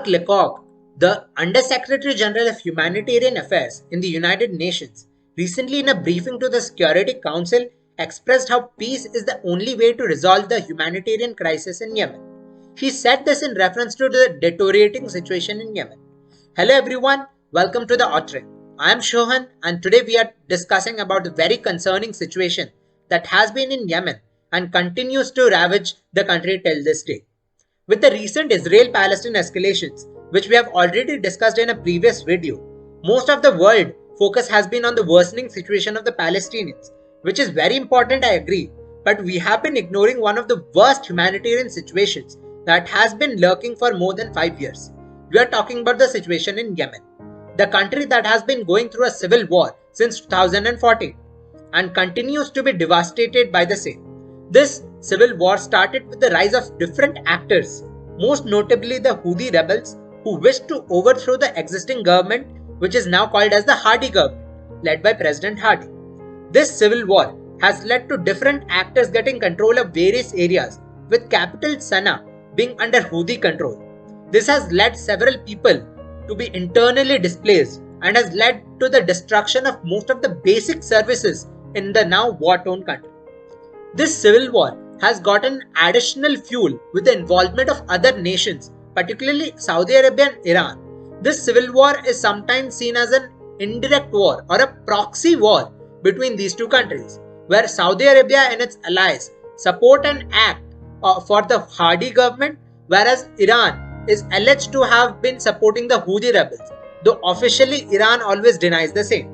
Mark Lowcock, the Under-Secretary General of Humanitarian Affairs in the United Nations, recently in a briefing to the Security Council expressed how peace is the only way to resolve the humanitarian crisis in Yemen. He said this in reference to the deteriorating situation in Yemen. Hello everyone, welcome to the Outring. I am Shohan and today we are discussing about the very concerning situation that has been in Yemen and continues to ravage the country till this day. With the recent Israel-Palestine escalations, which we have already discussed in a previous video, most of the world focus has been on the worsening situation of the Palestinians, which is very important, I agree, but we have been ignoring one of the worst humanitarian situations that has been lurking for more than 5 years. We are talking about the situation in Yemen, the country that has been going through a civil war since 2014 and continues to be devastated by the same. This civil war started with the rise of different actors, most notably the Houthi rebels who wished to overthrow the existing government, which is now called as the Hadi government, led by President Hadi. This civil war has led to different actors getting control of various areas, with capital Sana'a being under Houthi control. This has led several people to be internally displaced and has led to the destruction of most of the basic services in the now war-torn country. This civil war has gotten additional fuel with the involvement of other nations, particularly Saudi Arabia and Iran. This civil war is sometimes seen as an indirect war or a proxy war between these two countries, where Saudi Arabia and its allies support and act for the Hadi government, whereas Iran is alleged to have been supporting the Houthi rebels, though officially Iran always denies the same.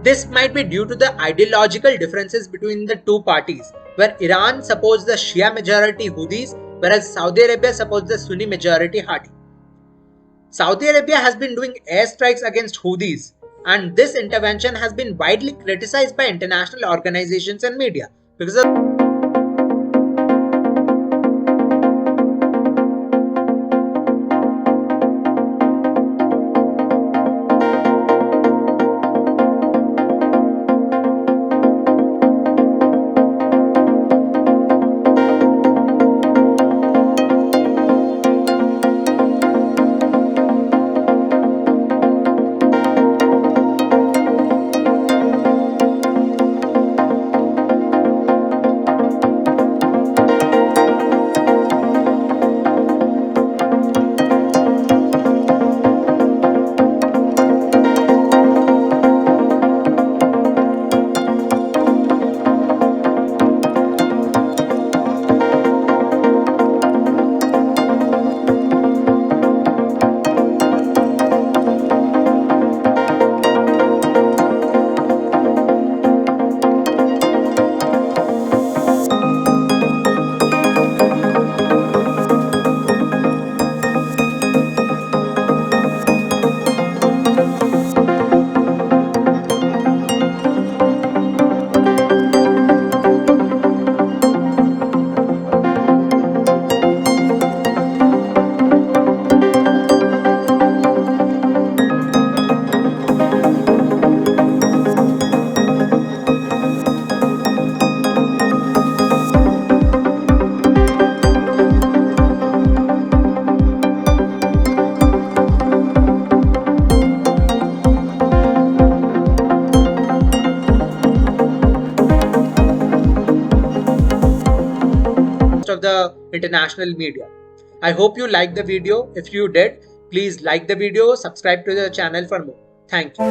This might be due to the ideological differences between the two parties, where Iran supports the Shia majority Houthis, whereas Saudi Arabia supports the Sunni majority Hadi. Saudi Arabia has been doing airstrikes against Houthis, and this intervention has been widely criticized by international organizations and media because of of the international media. I hope you liked the video. If you did, please like the video, subscribe to the channel for more. Thank you.